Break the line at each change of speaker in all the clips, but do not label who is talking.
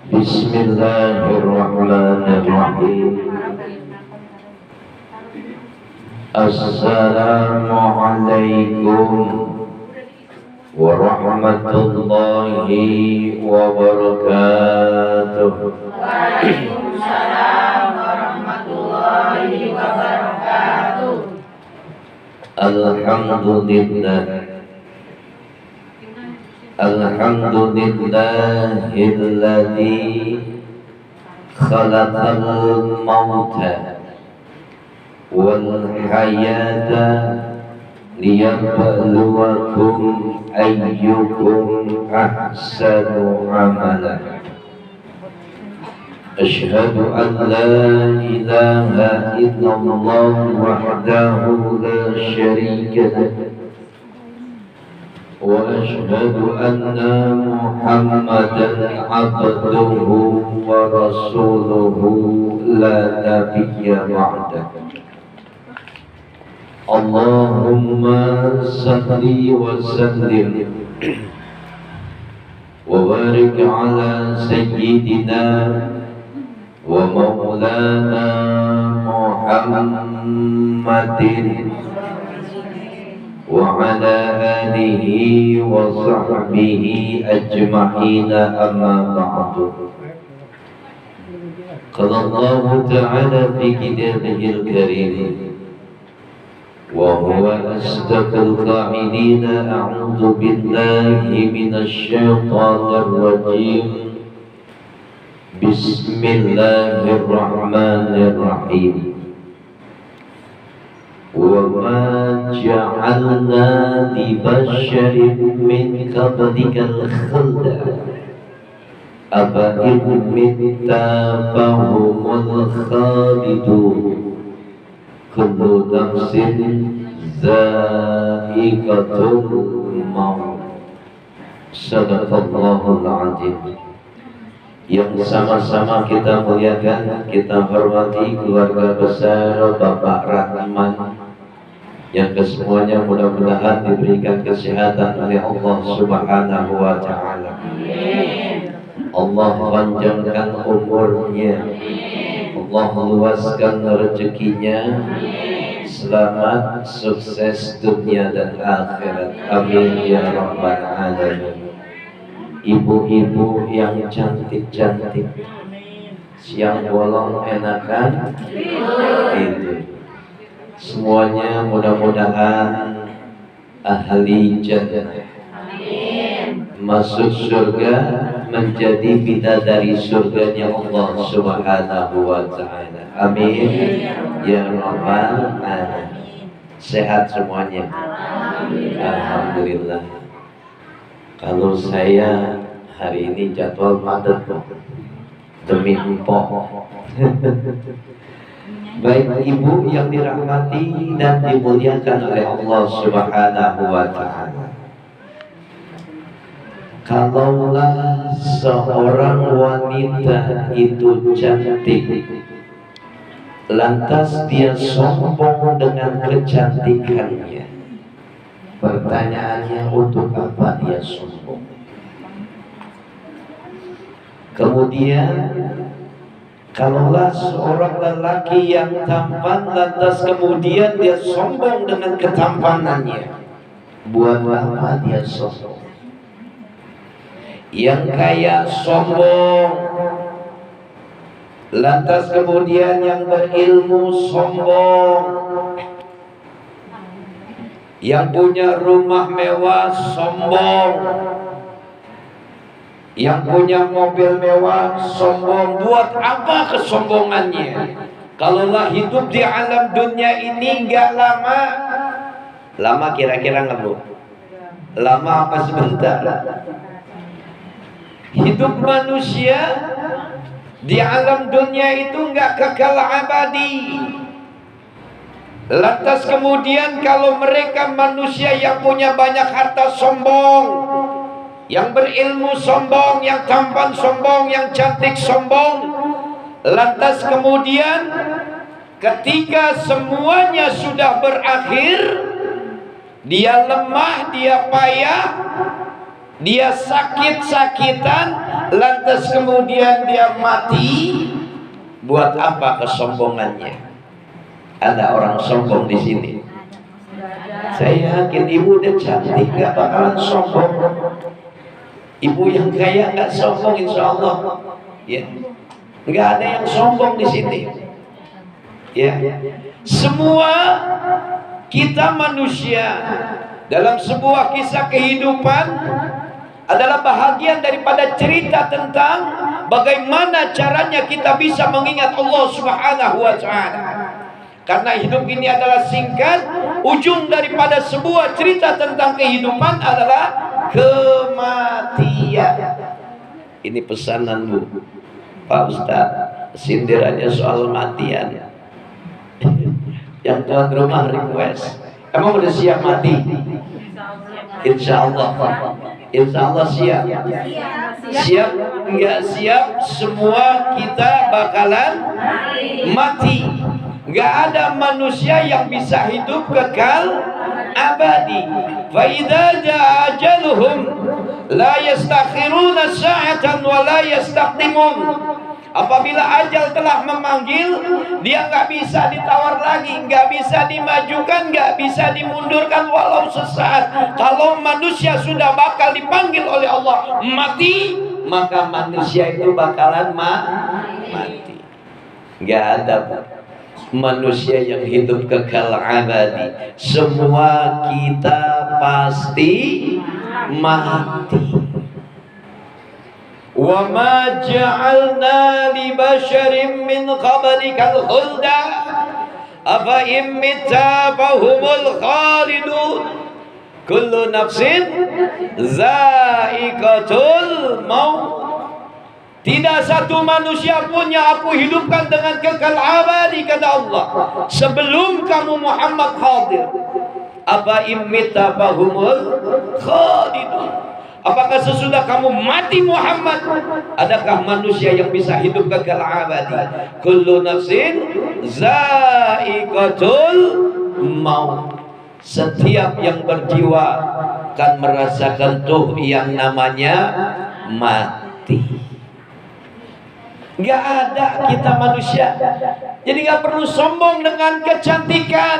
Bismillahirrahmanirrahim. Assalamualaikum warahmatullahi wabarakatuh.
Waalaikumsalam warahmatullahi wabarakatuh.
Alhamdulillah. Alhamdulillahilladzi khalaqal mauta wal hayata liyabluwakum ayyukum ahsanu amala. Asyhadu an la ilaha illallah wahdahu la syarika lahu wa asyhadu anna Muhammadan abduhu wa rasuluhu la nabiyya ba'dahu. Allahumma salli wa sallim wa barik ala sayyidina wa maulana Muhammadin wa ala alihi wa sahbihi ajma'ina, amma ba'du. Qala Allah ta'ala fi kitabihil karim wa huwa asdaqul qa'ilina, a'udzu billahi minasy syaithanir rajim. Bismillahirrahmanirrahim. Wa ma ja'alna li basharin min qablikal khulda afa in mitta fahumul khalidun. Kullu nafsin za'iqatul maut. Sadaqallahul azim. Yang sama-sama kita muliakan, kita hormati keluarga besar Bapak Rahman, yang kesemuanya mudah-mudahan diberikan kesehatan oleh Allah Subhanahu wa Ta'ala. Allah panjangkan umurnya, Allah luaskan rezekinya, selamat sukses dunia dan akhirat, amin ya rabbal alamin. Ibu-ibu yang cantik-cantik, siang bolong enakan itu, semuanya mudah-mudahan ahli jannah, masuk surga, menjadi bidadari surganya Allah Subhanahu wa Ta'ala, amin ya rabbal alamin. Sehat semuanya, alhamdulillah. Kalau saya hari ini jadwal padat demi empok. Baik ibu yang dirahmati dan dimuliakan oleh Allah Subhanahu wa Ta'ala, kalaulah seorang wanita itu cantik, lantas dia sombong dengan kecantikannya, pertanyaannya, untuk apa dia sombong? Kemudian kalaulah seorang lelaki yang tampan, lantas kemudian dia sombong dengan ketampanannya, buat apa dia sombong? Yang kaya sombong, lantas kemudian yang berilmu sombong, yang punya rumah mewah sombong, yang punya mobil mewah sombong. Buat apa kesombongannya? Kalaulah hidup di alam dunia ini enggak lama. Lama kira-kira nggak Bu? Lama apa sebentar? Hidup manusia di alam dunia itu enggak kekal abadi. Lantas kemudian kalau mereka manusia yang punya banyak harta sombong, yang berilmu sombong, yang tampan sombong, yang cantik sombong, lantas kemudian ketika semuanya sudah berakhir, dia lemah, dia payah, dia sakit-sakitan, lantas kemudian dia mati. Buat apa kesombongannya? Ada orang sombong di sini. Saya yakin ibu udah cantik, gak bakalan sombong. Ibu yang kaya gak sombong, insya Allah. Ya, nggak ada yang sombong di sini. Ya, semua kita manusia dalam sebuah kisah kehidupan adalah bahagian daripada cerita tentang bagaimana caranya kita bisa mengingat Allah Subhanahu wa Ta'ala. Karena hidup ini adalah singkat, ujung daripada sebuah cerita tentang kehidupan adalah kematian. Ini pesanan Bu, Pak Ustadz, sindirannya soal matian. Yang tuan rumah request, emang udah siap mati? Insya Allah, insya Allah siap. Siap nggak siap, semua kita bakalan mati. Nggak ada manusia yang bisa hidup kekal abadi. Fa idza jaa ajaluhum la yastakhiruna sa'atan wa la yastaqdimun. Apabila ajal telah memanggil, dia nggak bisa ditawar lagi, nggak bisa dimajukan, nggak bisa dimundurkan walau sesaat. Kalau manusia sudah bakal dipanggil oleh Allah mati, maka manusia itu bakalan mati. Nggak ada manusia yang hidup kekal abadi. Semua kita pasti mati. Wa ma ja'alna li basharin min qablikal khulda afa in mitta fahumul khalidun kullu nafsin za'iqatul maut. Tidak satu manusia pun yang aku hidupkan dengan kekal abadi, kata Allah, sebelum kamu Muhammad hadir. Apa imita fahumul khalidun. Apakah sesudah kamu mati Muhammad, adakah manusia yang bisa hidup kekal abadi? Kullu nafsin za'iqatul maut. Setiap yang berjiwa akan merasakan tuh yang namanya mati. Nggak ada kita manusia. Jadi nggak perlu sombong dengan kecantikan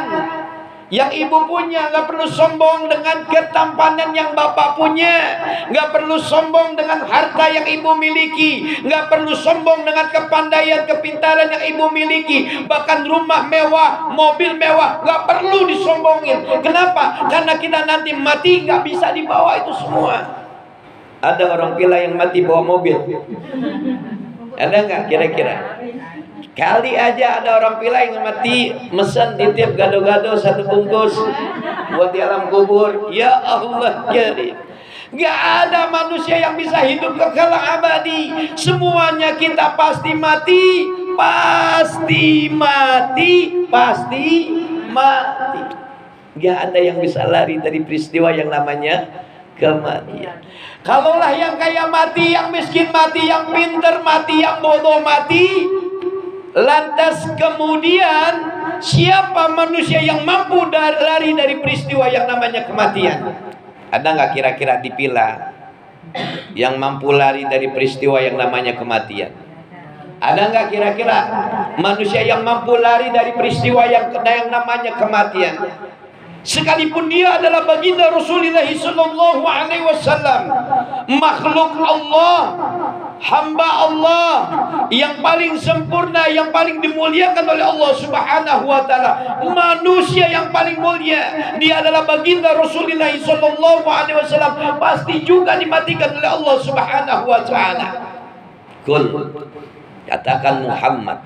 yang ibu punya, nggak perlu sombong dengan ketampanan yang bapak punya, nggak perlu sombong dengan harta yang ibu miliki, nggak perlu sombong dengan kepandaian, kepintaran yang ibu miliki, bahkan rumah mewah, mobil mewah, nggak perlu disombongin. Kenapa? Karena kita nanti mati nggak bisa dibawa itu semua. Ada orang gila yang mati bawa mobil. Ada nggak kira-kira? Kali aja ada orang pila yang mati mesen titip gado-gado satu bungkus buat di alam kubur. Ya Allah, jadi nggak ada manusia yang bisa hidup kekal abadi. Semuanya kita pasti mati, pasti mati, pasti mati. Nggak ada yang bisa lari dari peristiwa yang namanya kematian. Kalaulah yang kaya mati, yang miskin mati, yang pinter mati, yang bodoh mati, lantas kemudian siapa manusia yang mampu lari dari peristiwa yang namanya kematian? Ada nggak kira-kira dipilah yang mampu lari dari peristiwa yang namanya kematian? Ada nggak kira-kira manusia yang mampu lari dari peristiwa yang namanya kematian? Sekalipun dia adalah baginda Rasulullah sallallahu alaihi wasallam, makhluk Allah, hamba Allah yang paling sempurna, yang paling dimuliakan oleh Allah Subhanahu wa taala, manusia yang paling mulia, dia adalah baginda Rasulullah sallallahu alaihi wasallam, pasti juga dimatikan oleh Allah Subhanahu wa taala. Qul, katakan Muhammad,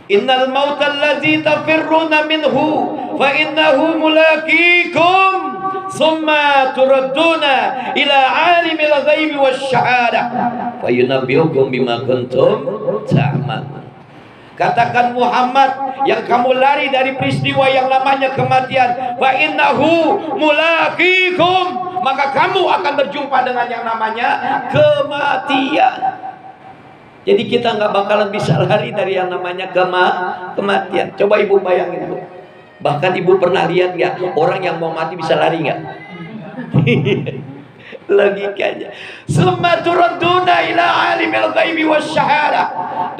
innal mauta allazi tafirruna minhu fa innahu mulaqikum thumma turadduna ila alimil ghaibi wasyahadah fa yunabbiukum bima kuntum ta'malun. Katakan Muhammad, yang kamu lari dari peristiwa yang namanya kematian, fa innahu mulaqikum, maka kamu akan berjumpa dengan yang namanya kematian. Jadi kita nggak bakalan bisa lari dari yang namanya kematian. Coba ibu bayangin Bu. Bahkan ibu pernah lihat nggak orang yang mau mati bisa lari nggak? Logikanya. Summa turadduna ila alimil ghaibi wasyahadah.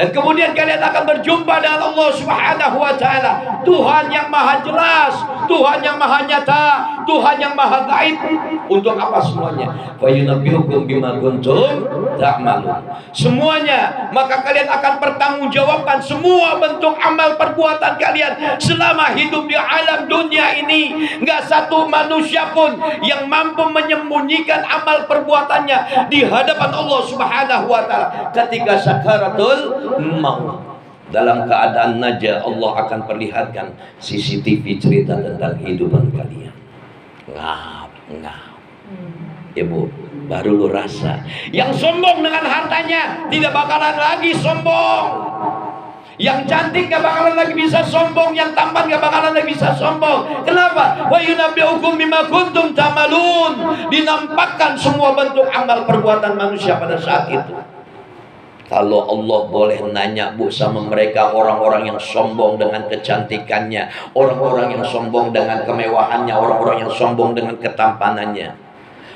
Dan kemudian kalian akan berjumpa dengan Allah Subhanahu wa taala, Tuhan yang maha jelas, Tuhan yang maha nyata, Tuhan yang maha gaib. Untuk apa semuanya? Fa yunabbiukum bima kuntum ta'malun. Semuanya, maka kalian akan pertanggungjawabkan semua bentuk amal perbuatan kalian selama hidup di alam dunia ini. Enggak satu manusia pun yang mampu menyembunyikan amal perbuatannya di hadapan Allah Subhanahu wa taala ketika sakaratul maut. Dalam keadaan najah, Allah akan perlihatkan CCTV cerita tentang kehidupan kalian. Ngap. Ibu, baru lu rasa yang sombong dengan hartanya tidak bakalan lagi sombong. Yang cantik gak bakalan lagi bisa sombong, yang tampan gak bakalan lagi bisa sombong. Kenapa? Wa yunabbiukum bima kuntum ta'malun. Dinampakkan semua bentuk amal perbuatan manusia pada saat itu. Kalau Allah boleh nanya Bu sama mereka, orang-orang yang sombong dengan kecantikannya, orang-orang yang sombong dengan kemewahannya, orang-orang yang sombong dengan ketampanannya,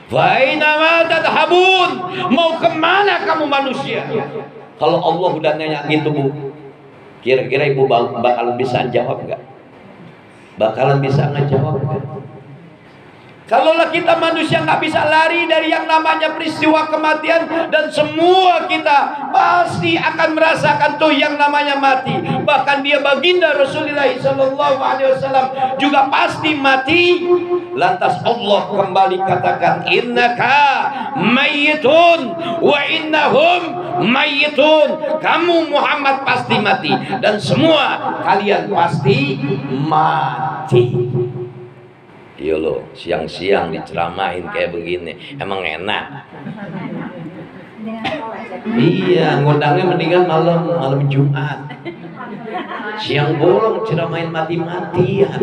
fa aina ma tadhhabun, mau kemana kamu manusia? Kalau Allah udah nanya gitu Bu, kira-kira ibu bakalan bisa jawab nggak? Bakalan bisa ngejawab nggak? Kalaulah kita manusia nggak bisa lari dari yang namanya peristiwa kematian, dan semua kita pasti akan merasakan tuh yang namanya mati. Bahkan dia baginda Rasulullah SAW juga pasti mati. Lantas Allah kembali katakan, innaka mayyitun wa innahum mayyitun. Kamu Muhammad pasti mati dan semua kalian pasti mati. Iya loh, siang-siang diceramahin kayak begini, emang enak. Iya, ngundangnya mendingan malam Jumat. Siang bolong ceramahin mati-matian.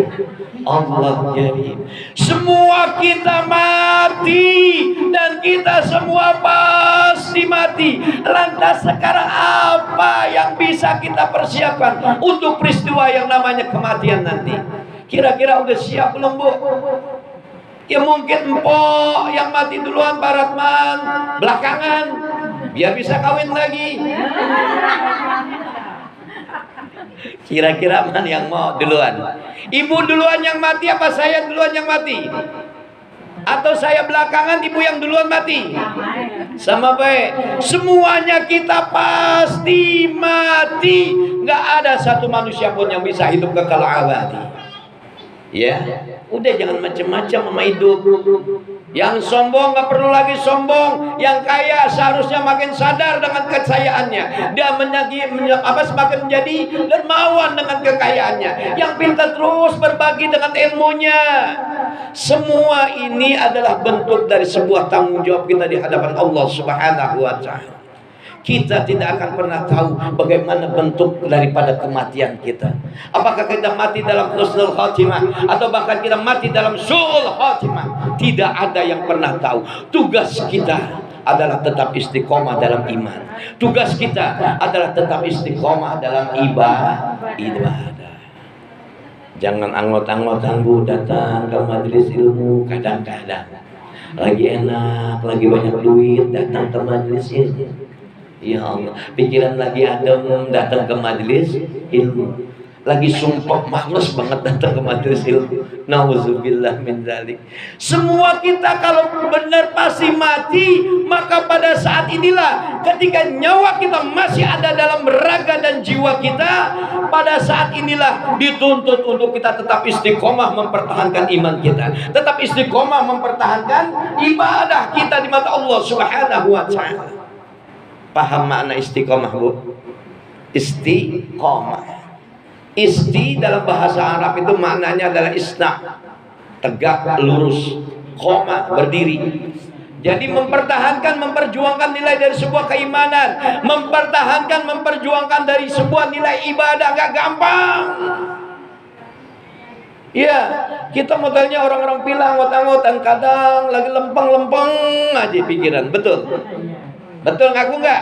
Allah jadi. Semua kita mati dan kita semua pasti mati. Lantas sekarang apa yang bisa kita persiapkan untuk peristiwa yang namanya kematian nanti? Kira-kira udah siap belum Bu? Ya mungkin empok yang mati duluan, Pak Ratman belakangan biar bisa kawin lagi. Kira-kira mana yang mau duluan? Ibu duluan yang mati apa saya duluan yang mati? Atau saya belakangan, ibu yang duluan mati? Sama baik. Semuanya kita pasti mati. Nggak ada satu manusia pun yang bisa hidup kekal abadi. Ya, udah jangan macam-macam sama hidup. Yang sombong nggak perlu lagi sombong. Yang kaya seharusnya makin sadar dengan kekayaannya. Dia semakin menjadi dermawan dengan kekayaannya. Yang pintar terus berbagi dengan ilmunya. Semua ini adalah bentuk dari sebuah tanggung jawab kita di hadapan Allah Subhanahu wa taala. Kita tidak akan pernah tahu bagaimana bentuk daripada kematian kita. Apakah kita mati dalam husnul khatimah atau bahkan kita mati dalam su'ul khatimah? Tidak ada yang pernah tahu. Tugas kita adalah tetap istiqomah dalam iman. Tugas kita adalah tetap istiqomah dalam ibadah. Jangan anggot-anggotan Bu datang ke majelis ilmu kadang-kadang. Lagi enak, lagi banyak duit, datang ke majelis ilmu. Ya Allah, pikiran lagi adem datang ke majelis ilmu. Lagi sumpah males banget datang ke majelis ilmu. Nauzubillah min dzalik. Semua kita kalau benar pasti mati, maka pada saat inilah ketika nyawa kita masih ada dalam raga dan jiwa kita, pada saat inilah dituntut untuk kita tetap istiqomah mempertahankan iman kita, tetap istiqomah mempertahankan ibadah kita di mata Allah Subhanahu wa taala. Paham makna istiqomah Bu? Istiqomah. Isti dalam bahasa Arab itu maknanya adalah isna, tegak, lurus. Qoma, berdiri. Jadi mempertahankan, memperjuangkan nilai dari sebuah keimanan, mempertahankan, memperjuangkan dari sebuah nilai ibadah gak gampang. Iya, kita modelnya orang-orang bilang ngotang-ngotan, kadang lagi lempeng-lempeng aja pikiran, betul? Betul ngaku nggak?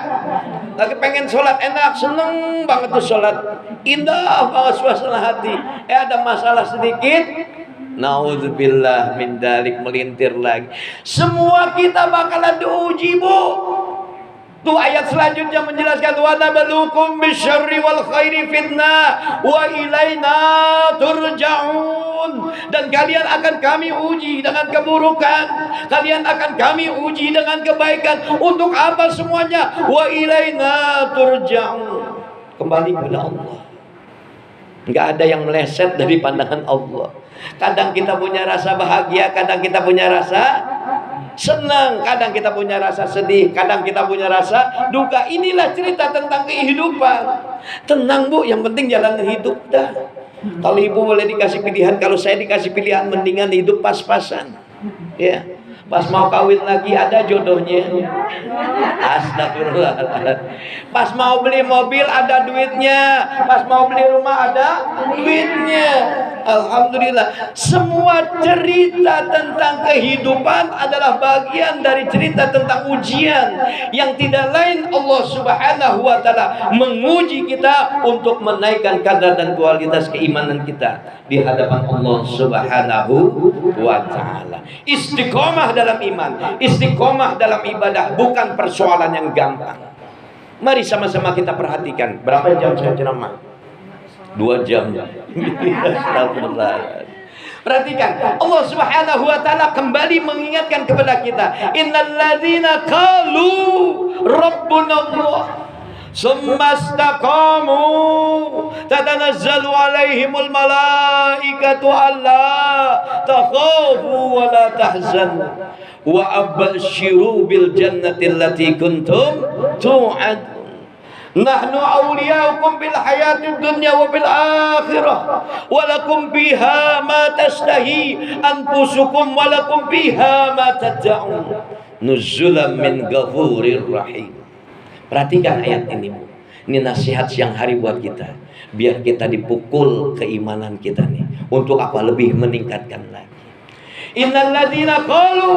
Lagi pengen sholat enak, seneng banget tuh sholat, indah banget suasana hati. Ada masalah sedikit, Naudzubillah min dalik, melintir lagi. Semua kita bakalan diuji, Bu. Tuh ayat selanjutnya menjelaskan wa nabluukum bisyarri wal khairi fitnah wa ilaina turja'un. Dan kalian akan kami uji dengan keburukan, kalian akan kami uji dengan kebaikan. Untuk apa semuanya? Wa ilaina turja'un. Kembali kepada Allah. Enggak ada yang meleset dari pandangan Allah. Kadang kita punya rasa bahagia, kadang kita punya rasa senang, kadang kita punya rasa sedih, kadang kita punya rasa duka. Inilah cerita tentang kehidupan. Tenang, Bu, yang penting jalan hidup dah. Kalau ibu boleh dikasih pilihan, kalau saya dikasih pilihan, mendingan hidup pas-pasan. Ya, pas mau kawin lagi ada jodohnya. Astagfirullah. Pas mau beli mobil ada duitnya, pas mau beli rumah ada duitnya. Alhamdulillah. Semua cerita tentang kehidupan adalah bagian dari cerita tentang ujian yang tidak lain Allah Subhanahu wa taala menguji kita untuk menaikkan kadar dan kualitas keimanan kita di hadapan Allah Subhanahu wa taala. Istiqomah dalam iman, istiqomah dalam ibadah bukan persoalan yang gampang. Mari sama-sama kita perhatikan. Berapa jam saya ceramah? 2 jam. Perhatikan, Allah Subhanahu wa taala kembali mengingatkan kepada kita, innal ladzina qalu rabbuna Allah summa istaqamu tatanazzalu alaihimul malaikatu alla takhafu wa la tahzanu wa abshiru bil jannati allati kuntum tu'adun. Nahnu awliyaukum bil hayatid dunya wa bil akhirah wa lakum fiha ma tashtahi anfusukum wa lakum fiha ma tad'un nuzulan min ghafurir rahim. Perhatikan ayat ini, Bu. Ini nasihat siang hari buat kita, biar kita dipukul keimanan kita nih. Untuk apa? Lebih meningkatkan lagi. Innal ladzina qalu,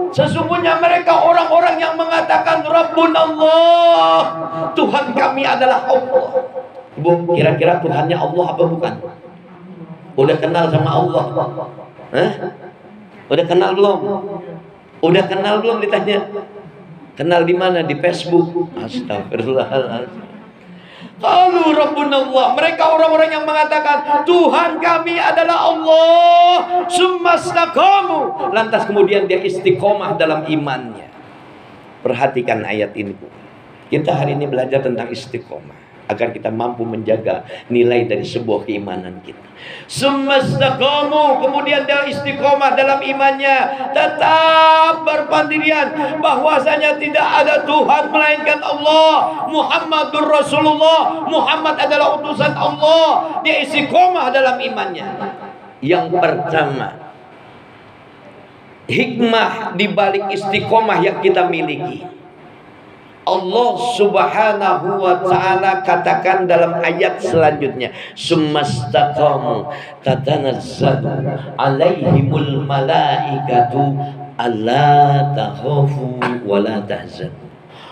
sesungguhnya mereka orang-orang yang mengatakan Rabbun Allah, Tuhan kami adalah Allah. Ibu, kira-kira Tuhannya Allah apa bukan? Udah kenal sama Allah? Hah? Udah kenal belum? Udah kenal belum ditanya? Kenal di mana? Di Facebook. Astagfirullahaladzim. Qalu Rabbuna Allah, mereka orang-orang yang mengatakan Tuhan kami adalah Allah, summa istaqamu, lantas kemudian dia istiqomah dalam imannya. Perhatikan ayat ini, Bu. Kita hari ini belajar tentang istiqomah agar kita mampu menjaga nilai dari sebuah keimanan kita. Summa istaqamu, kemudian dia istiqomah dalam imannya, tetap berpendirian bahwasanya tidak ada Tuhan melainkan Allah, Muhammadur Rasulullah, Muhammad adalah utusan Allah. Dia istiqomah dalam imannya. Yang pertama, hikmah di balik istiqomah yang kita miliki. Allah Subhanahu wa ta'ala katakan dalam ayat selanjutnya, summastaqamu tatanazzalu alaihimul malaikatu alla takhafu wa la tahzanu.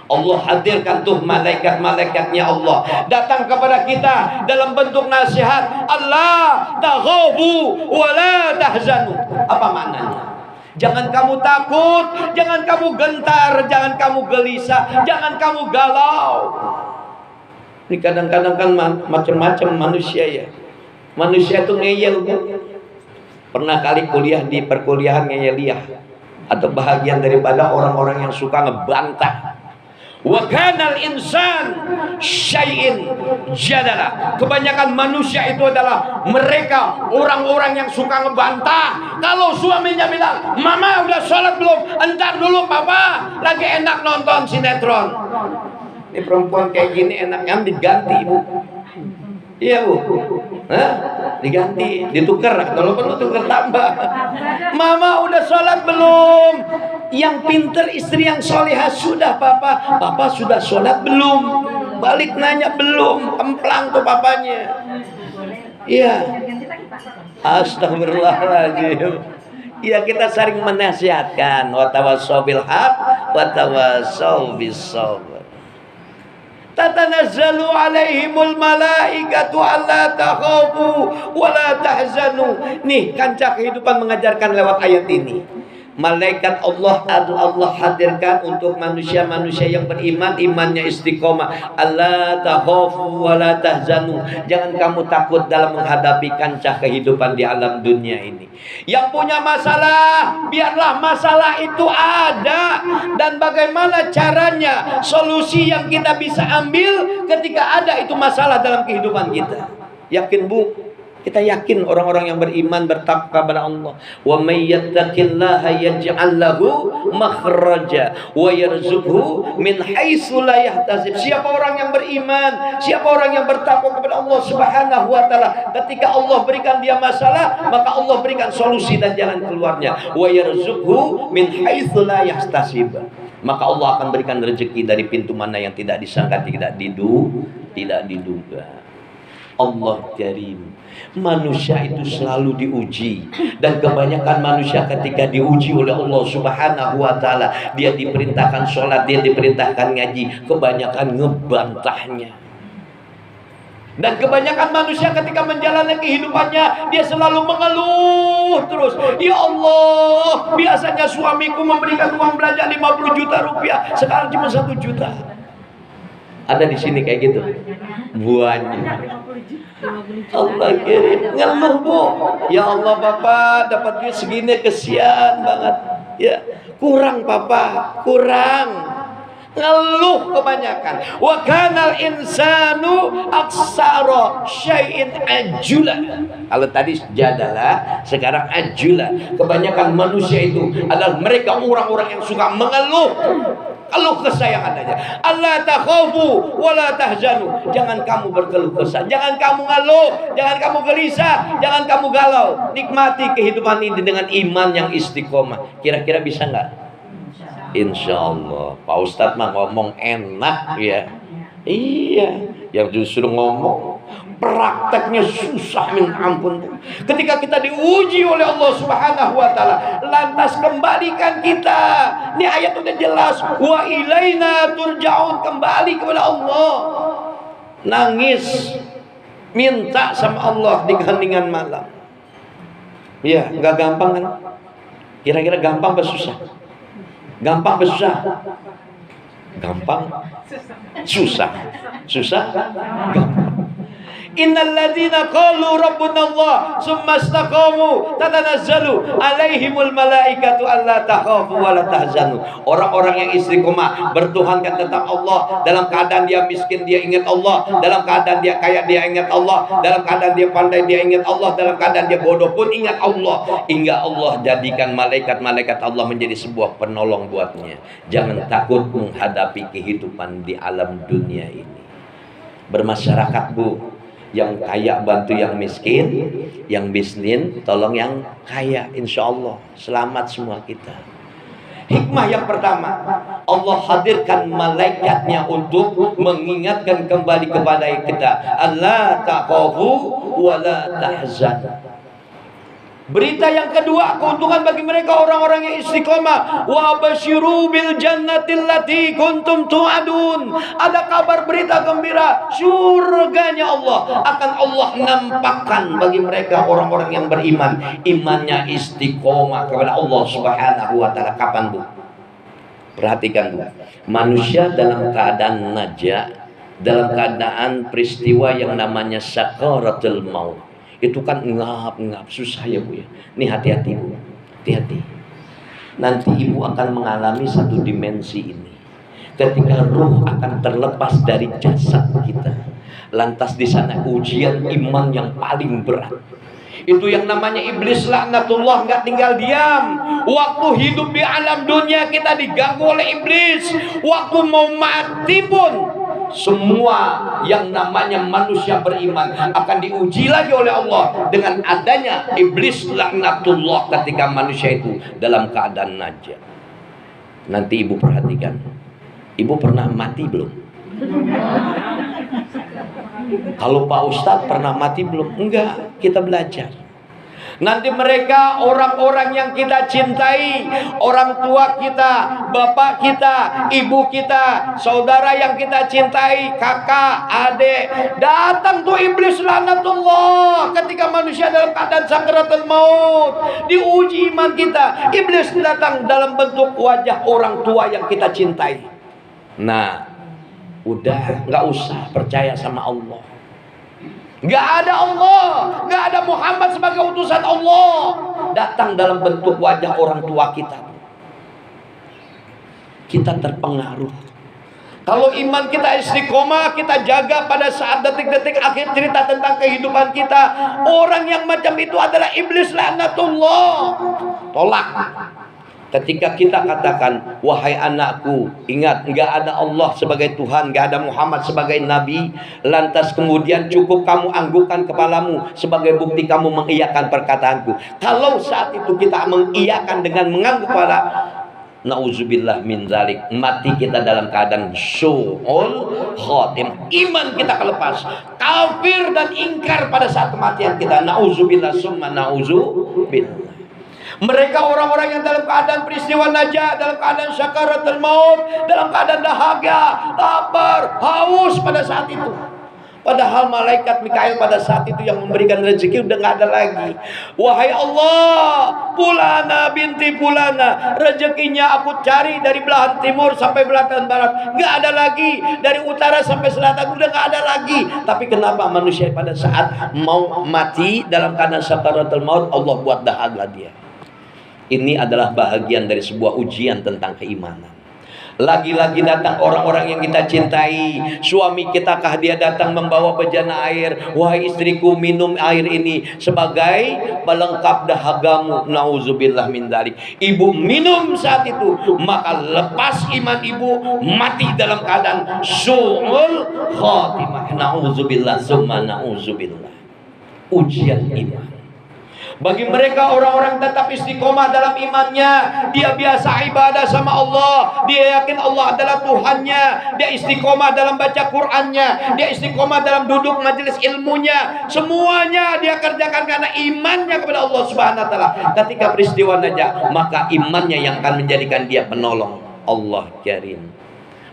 Allah hadirkan tuh malaikat-malaikatnya Allah datang kepada kita dalam bentuk nasihat, Allah takhafu wa la tahzanu. Apa maknanya? Jangan kamu takut, jangan kamu gentar, jangan kamu gelisah, jangan kamu galau. Ini kadang-kadang kan macam-macam manusia ya. Manusia itu ngeyel, Bu. Pernah kali kuliah di perkuliahan ngeyeliah, atau bahagian daripada orang-orang yang suka ngebantah. Wa kanal insan syai'in jadala. Kebanyakan manusia itu adalah mereka orang-orang yang suka ngebantah. Kalau suaminya bilang, "Mama udah sholat belum? Entar dulu papa lagi enak nonton sinetron." Ini perempuan kayak gini enaknya diganti, Bu. Iya, Bu. Hah? Diganti, ditukar, kalau perlu tukar tambah. Mama udah sholat belum? Yang pinter istri yang solehah sudah, papa. Papa sudah sholat belum? Balik nanya belum, kemplang tuh papanya. Iya. Astagfirullahaladzim. Ya, kita sering menasihatkan, wa tawassaw bil haq wa tawassaw bis sabr. tatanazzalu alaihimul malaikatu alla takhafu wa la tahzanu. Nih kancah kehidupan mengajarkan lewat ayat ini. Malaikat Allah hadirkan untuk manusia-manusia yang beriman, imannya istiqomah. Alla takhafu wa la tahzanu. Jangan kamu takut dalam menghadapi kancah kehidupan di alam dunia ini. Yang punya masalah, biarlah masalah itu ada. Dan bagaimana caranya, solusi yang kita bisa ambil ketika ada itu masalah dalam kehidupan kita. Yakin Bu? Kita yakin orang-orang yang beriman bertakwa kepada Allah. Wa may yattaqillaha yaj'al lahu makhraja wa yarzuqhu min haitsu la yahtasib. Siapa orang yang beriman, siapa orang yang bertakwa kepada Allah Subhanahu wa taala, ketika Allah berikan dia masalah, maka Allah berikan solusi dan jalan keluarnya. Wa yarzuqhu min haitsu la yahtasib. Maka Allah akan berikan rezeki dari pintu mana yang tidak disangka, tidak diduga. Allah Karim. Manusia itu selalu diuji, dan kebanyakan manusia ketika diuji oleh Allah Subhanahu wa taala, dia diperintahkan sholat, dia diperintahkan ngaji, kebanyakan ngebantahnya. Dan kebanyakan manusia ketika menjalani kehidupannya, dia selalu mengeluh terus. Ya Allah, biasanya suamiku memberikan uang belanja 50 juta rupiah, sekarang cuma 1 juta. Ada di sini kayak gitu. Buahnya. Allah kirim ngeluh Bu. Ya Allah Bapak dapat duit segini kesian banget. Ya, kurang Papa, kurang. Ngeluh kebanyakan. Wa kanal insanu aksara syai'in ajula. Kalau tadi jadalah, sekarang ajula. Kebanyakan manusia itu adalah mereka orang-orang yang suka mengeluh. Keluh kesah yang adanya. Allah takhafu wa la tahzanu. Jangan kamu berkeluh kesah, jangan kamu ngeluh, jangan kamu gelisah, jangan kamu galau. Nikmati kehidupan ini dengan iman yang istiqomah. Kira-kira bisa nggak? Insya Allah. Pak Ustadz mah ngomong enak ya. Iya, yang justru ngomong prakteknya susah minta ampun. Ketika kita diuji oleh Allah Subhanahu wa taala, lantas kembalikan kita. Ini ayat udah jelas, wa ilaina turja'un, kembali kepada Allah. Nangis, minta sama Allah di keheningan malam. Iya, nggak gampang kan? Kira-kira gampang apa susah? Gampang apa susah? Gampang, susah, gampang. Innal ladzina qalu rabbuna Allah tsumma istaqamu tatanazzalu alaihimul malaikatu alla takhafu wa la tahzanu. Orang-orang yang istiqomah bertuhankan tentang Allah, dalam keadaan dia miskin dia ingat Allah, dalam keadaan dia kaya dia ingat Allah, dalam keadaan dia pandai dia ingat Allah, dalam keadaan dia bodoh pun ingat Allah. Hingga Allah jadikan malaikat-malaikat Allah menjadi sebuah penolong buatnya. Jangan takut menghadapi kehidupan di alam dunia ini. Bermasyarakat Bu, yang kaya bantu yang miskin, yang miskin tolong yang kaya, insya Allah selamat semua kita. Hikmah yang pertama, Allah hadirkan malaikatnya untuk mengingatkan kembali kepada kita, Allah takhafu wa la tahzan. Berita yang kedua, keuntungan bagi mereka orang-orang yang istiqomah. Wa basyiru bil jannatil lati kuntum tu'adun. Ada kabar berita gembira, surganya Allah akan Allah nampakkan bagi mereka orang-orang yang beriman, imannya istiqomah kepada Allah Subhanahu wa taala. Kapan Bu? Perhatikan Bu. Manusia dalam keadaan najah, dalam keadaan peristiwa yang namanya sakaratul maut. Itu kan ngap-ngap susah ya Bu ya. Nih hati-hati Bu, hati-hati. Nanti Ibu akan mengalami satu dimensi ini. Ketika ruh akan terlepas dari jasad kita, lantas di sana ujian iman yang paling berat. Itu yang namanya iblis laknatullah, nggak tinggal diam. Waktu hidup di alam dunia kita diganggu oleh iblis. Waktu mau mati pun semua yang namanya manusia beriman akan diuji lagi oleh Allah dengan adanya iblis laknatullah ketika manusia itu dalam keadaan najah. Nanti Ibu perhatikan, Ibu pernah mati belum? Kalau Pak Ustadz pernah mati belum? Enggak, kita belajar. Nanti mereka orang-orang yang kita cintai, orang tua kita, bapak kita, ibu kita, saudara yang kita cintai, kakak, adik. Datang tuh iblis laknatullah ketika manusia dalam keadaan sakaratul maut, diuji iman kita. Iblis datang dalam bentuk wajah orang tua yang kita cintai. Nah, udah nggak usah percaya sama Allah. Nggak ada Allah, nggak ada Muhammad sebagai utusan Allah. Datang dalam bentuk wajah orang tua kita. Kita terpengaruh. Kalau iman kita istiqomah, kita jaga pada saat detik-detik akhir cerita tentang kehidupan kita. Orang yang macam itu adalah iblis laknatullah. Tolak. Ketika kita katakan, wahai anakku, ingat, enggak ada Allah sebagai Tuhan, enggak ada Muhammad sebagai Nabi. Lantas kemudian cukup kamu anggukkan kepalamu sebagai bukti kamu mengiyakan perkataanku. Kalau saat itu kita mengiyakan dengan mengangguk kepala, nauzubillah min zalik, mati kita dalam keadaan su'ul khotim, iman kita kelepas, kafir dan ingkar pada saat kematian kita. Nauzubillah summa nauzubillah. Mereka orang-orang yang dalam keadaan peristiwa najah, dalam keadaan sakaratul maut, dalam keadaan dahaga, lapar, haus pada saat itu. Padahal malaikat Mikail pada saat itu yang memberikan rezeki udah nggak ada lagi. Wahai Allah, Fulana binti Fulana, rezekinya aku cari dari belahan timur sampai belahan barat, nggak ada lagi. Dari utara sampai selatan udah nggak ada lagi. Tapi kenapa manusia pada saat mau mati dalam keadaan sakaratul maut, Allah buat dahaga dia. Ini adalah bahagian dari sebuah ujian tentang keimanan. Lagi-lagi datang orang-orang yang kita cintai. Suami kita kah dia datang membawa bejana air. Wahai istriku, minum air ini sebagai pelengkap dahagamu. Nauzubillah min dzalik. Ibu minum saat itu, maka lepas iman ibu, mati dalam keadaan su'ul khatimah. Nauzubillah summa nauzubillah. Ujian iman. Bagi mereka orang-orang tetap istiqomah dalam imannya, dia biasa ibadah sama Allah, dia yakin Allah adalah Tuhannya, dia istiqomah dalam baca Qur'annya, dia istiqomah dalam duduk majelis ilmunya, semuanya dia kerjakan karena imannya kepada Allah Subhanahu wa taala. Ketika peristiwa najah, maka imannya yang akan menjadikan dia penolong. Allah Karim.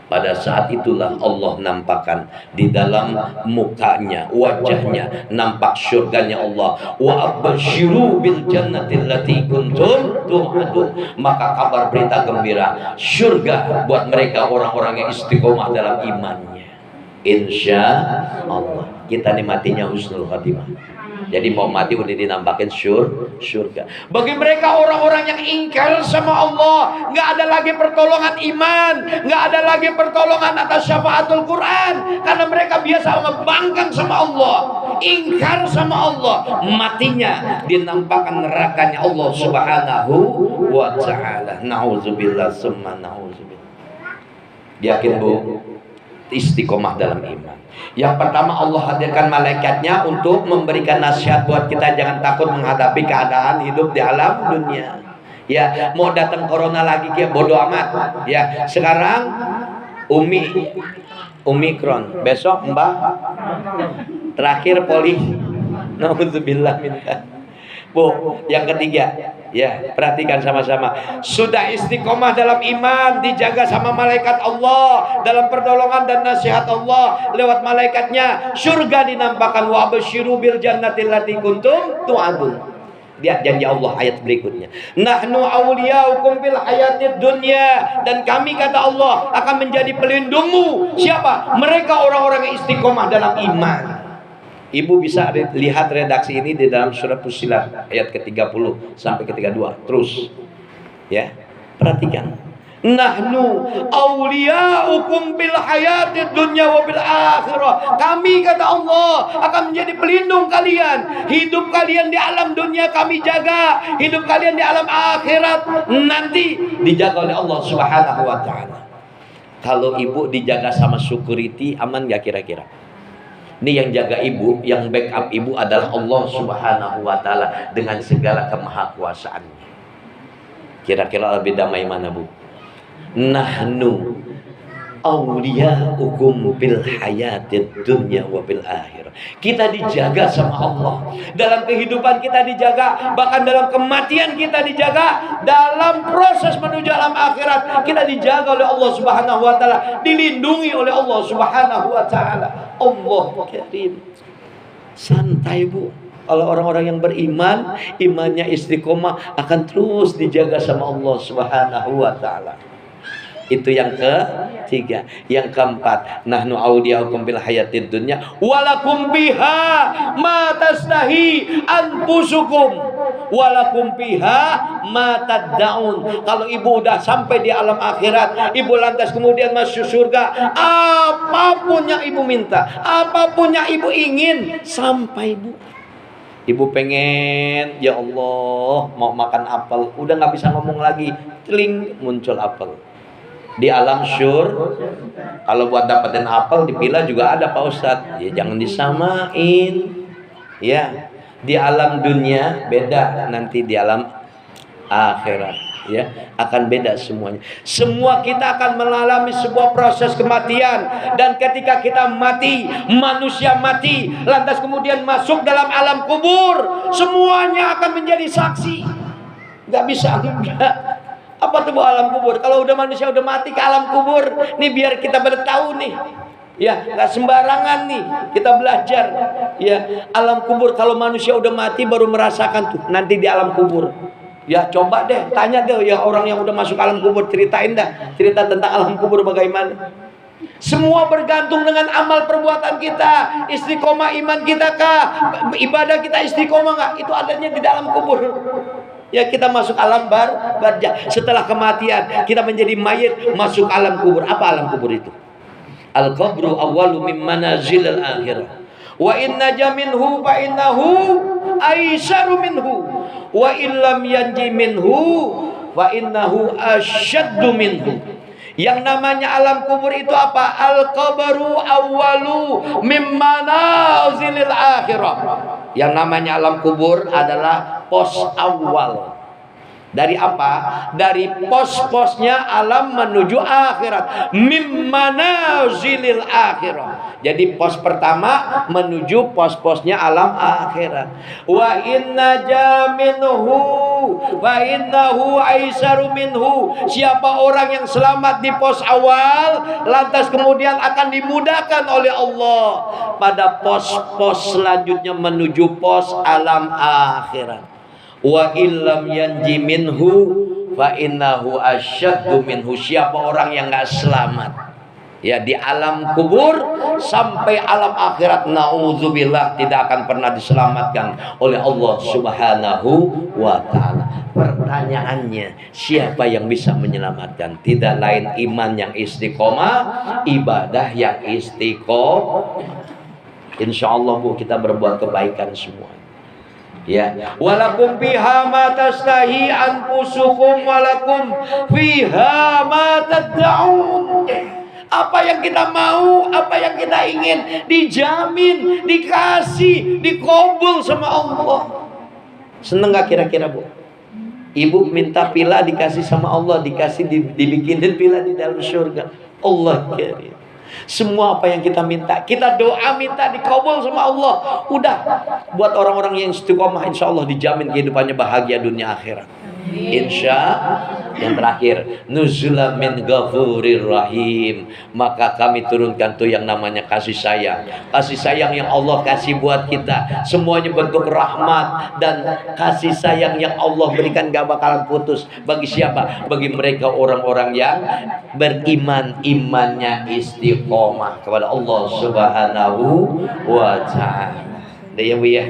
Pada saat itulah Allah nampakkan di dalam mukanya, wajahnya, nampak syurganya Allah. Wa absyiru bil jannati allati kuntum tu'adun. Maka kabar berita gembira syurga buat mereka orang-orang yang istiqomah dalam imannya. Insya Allah kita nikmatinya husnul khatimah. Jadi mau mati udah dinampakin surga. Bagi mereka orang-orang yang ingkar sama Allah, nggak ada lagi pertolongan iman, nggak ada lagi pertolongan atas syafaatul Quran, karena mereka biasa membangkang sama Allah, ingkar sama Allah. Matinya dinampakkan nerakanya Allah Subhanahu wa taala. Nauzubillah summa nauzubillah. Yakin Bu? Istiqomah dalam iman. Yang pertama, Allah hadirkan malaikatnya untuk memberikan nasihat buat kita, jangan takut menghadapi keadaan hidup di alam dunia. Ya, mau datang corona lagi ya bodoh amat. Ya, sekarang Omikron, besok Mbak terakhir poli. Nauzubillah minta. Bu, yang ketiga, ya perhatikan sama-sama. Sudah istiqomah dalam iman, dijaga sama malaikat Allah, dalam pertolongan dan nasihat Allah lewat malaikatnya. Surga dinampakkan, wa absyiru bil jannati allati kuntum tu'adun. Lihat janji Allah ayat berikutnya. Nahnu awliyaukum fil hayatid dunya, dan kami kata Allah akan menjadi pelindungmu. Siapa? Mereka orang-orang yang istiqomah dalam iman. Ibu bisa lihat redaksi ini di dalam surat Fussilat ayat ke-30 sampai ke-32. Terus ya, perhatikan. Nahnu awliyaukum bil hayatid dunya wa bil akhirah. Kami kata Allah akan menjadi pelindung kalian. Hidup kalian di alam dunia kami jaga, hidup kalian di alam akhirat nanti dijaga oleh Allah Subhanahu wa taala. Kalau ibu dijaga sama security, aman gak kira-kira? Ini yang jaga ibu, yang backup ibu adalah Allah Subhanahu wa taala dengan segala kemahakuasaannya. Kira-kira lebih damai mana, Bu? Nahnu awliya'ukum bil hayatid dunya wa bil akhirah. Kita dijaga sama Allah. Dalam kehidupan kita dijaga, bahkan dalam kematian kita dijaga, dalam proses menuju alam akhirat kita dijaga oleh Allah Subhanahu wa taala, dilindungi oleh Allah Subhanahu wa taala. Allah Karim. Santai, Bu. Kalau orang-orang yang beriman, imannya istiqomah, akan terus dijaga sama Allah Subhanahu wa taala. Itu yang ketiga. Yang keempat, nahnu awliyaukum bil hayatid dunya walakum biha ma tastahi anfusukum walakum biha ma tad'un. Kalau ibu udah sampai di alam akhirat, ibu lantas kemudian masuk surga, apapun yang ibu minta, apapun yang ibu ingin, sampai, Bu. Ibu pengen, ya Allah, mau makan apel, udah nggak bisa ngomong lagi, teling muncul apel. Di alam syur, kalau buat dapetin apel dipilah juga ada Pak Ustadz. Ya jangan disamain. Ya, di alam dunia beda, nanti di alam akhirat ya akan beda semuanya. Semua kita akan mengalami sebuah proses kematian, dan ketika kita mati, manusia mati, lantas kemudian masuk dalam alam kubur, semuanya akan menjadi saksi. Nggak bisa enggak. Apa tuh alam kubur? Kalau udah manusia udah mati ke alam kubur, nih biar kita bertahu nih, ya nggak sembarangan nih kita belajar. Ya alam kubur, kalau manusia udah mati baru merasakan tuh nanti di alam kubur. Ya coba deh, tanya deh ya orang yang udah masuk alam kubur, ceritain dah cerita tentang alam kubur bagaimana. Semua bergantung dengan amal perbuatan kita, istiqomah iman kita kah, ibadah kita istiqomah nggak? Itu adanya di dalam kubur. Ya kita masuk alam barzah. Setelah kematian kita menjadi mayit, masuk alam kubur. Apa alam kubur itu? Al-qabru awwalu min manazilil akhirah. Wa inna jaminhu fa innahu aisaru minhu. Wa illam yanji minhu fa innahu asyaddu minhu. Yang namanya alam kubur itu apa? Al-qabru awwalu min manazilil akhirah. Yang namanya alam kubur adalah pos awal. Dari apa? Dari pos-posnya alam menuju akhirat. Mim manazilil akhirah. Jadi pos pertama menuju pos-posnya alam akhirat. Wa inna jaminhu wa innahu aisaru minhu. Siapa orang yang selamat di pos awal, lantas kemudian akan dimudahkan oleh Allah pada pos-pos selanjutnya menuju pos alam akhirat. Wa illam yanji minhu fa innahu asyaddu minhu. Siapa orang yang enggak selamat ya di alam kubur sampai alam akhirat, naudzubillah, tidak akan pernah diselamatkan oleh Allah Subhanahu wa taala. Pertanyaannya, siapa yang bisa menyelamatkan? Tidak lain iman yang istiqomah, ibadah yang istiqomah. Insyaallah, Bu, kita berbuat kebaikan semua. Ya, walakum fiha ma tastahi anfusukum walakum fiha ma tad'un. Apa yang kita mau, apa yang kita ingin, dijamin, dikasih, dikabul sama Allah. Seneng gak kira-kira, Bu? Ibu minta pila dikasih sama Allah, dikasih dibikinin pila di dalam surga. Allah karim. Semua apa yang kita minta, kita doa minta dikabul sama Allah. Udah, buat orang-orang yang istiqomah, insya Allah dijamin kehidupannya bahagia dunia akhirat. Insya. Yang terakhir, nuzulan min ghafurir rahim. Maka kami turunkan tuh yang namanya kasih sayang. Kasih sayang yang Allah kasih buat kita, semuanya bentuk rahmat dan kasih sayang yang Allah berikan gak bakalan putus. Bagi siapa? Bagi mereka orang-orang yang beriman, imannya istiqomah kepada Allah Subhanahu wa ta'ala. Udah ya, Bu, ya?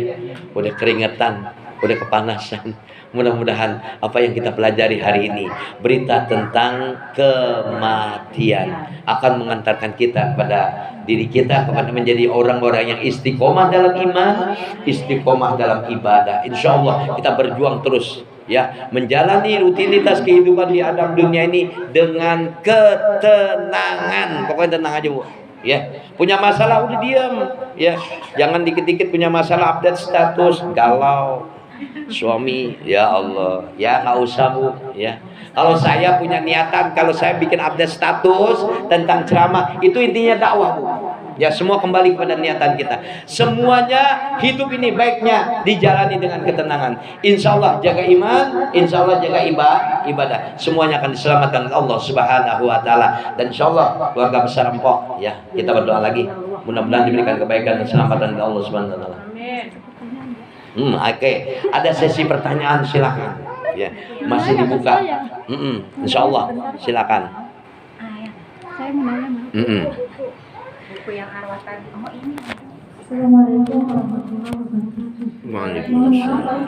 Udah keringetan, udah kepanasan. Mudah-mudahan apa yang kita pelajari hari ini, berita tentang kematian, akan mengantarkan kita kepada diri kita, kepada menjadi orang-orang yang istiqomah dalam iman, istiqomah dalam ibadah. Insya Allah kita berjuang terus, ya, menjalani rutinitas kehidupan di alam dunia ini dengan ketenangan. Pokoknya tenang aja, Bu. Ya, punya masalah udah diam, ya, jangan dikit-dikit punya masalah update status, galau. Suami, ya Allah, ya nggak usah Bu, ya. Kalau saya punya niatan, kalau saya bikin update status tentang ceramah, itu intinya dakwah Bu. Ya semua kembali kepada niatan kita. Semuanya hidup ini baiknya dijalani dengan ketenangan. Insya Allah jaga iman, insya Allah jaga ibadah. Semuanya akan diselamatkan oleh Allah Subhanahu Wa Taala. Dan insya Allah keluarga besar Empok, ya kita berdoa lagi. Mudah-mudahan diberikan kebaikan dan keselamatan oleh Allah Subhanahu Wa Taala. Oke. Ada sesi pertanyaan, silakan. Ya, masih dibuka. Insya Allah, silakan.
Saya mau nanya,
Buku yang arwah tadi. Oh ini.
Assalamualaikum warahmatullahi wabarakatuh.
Waalaikumsalam.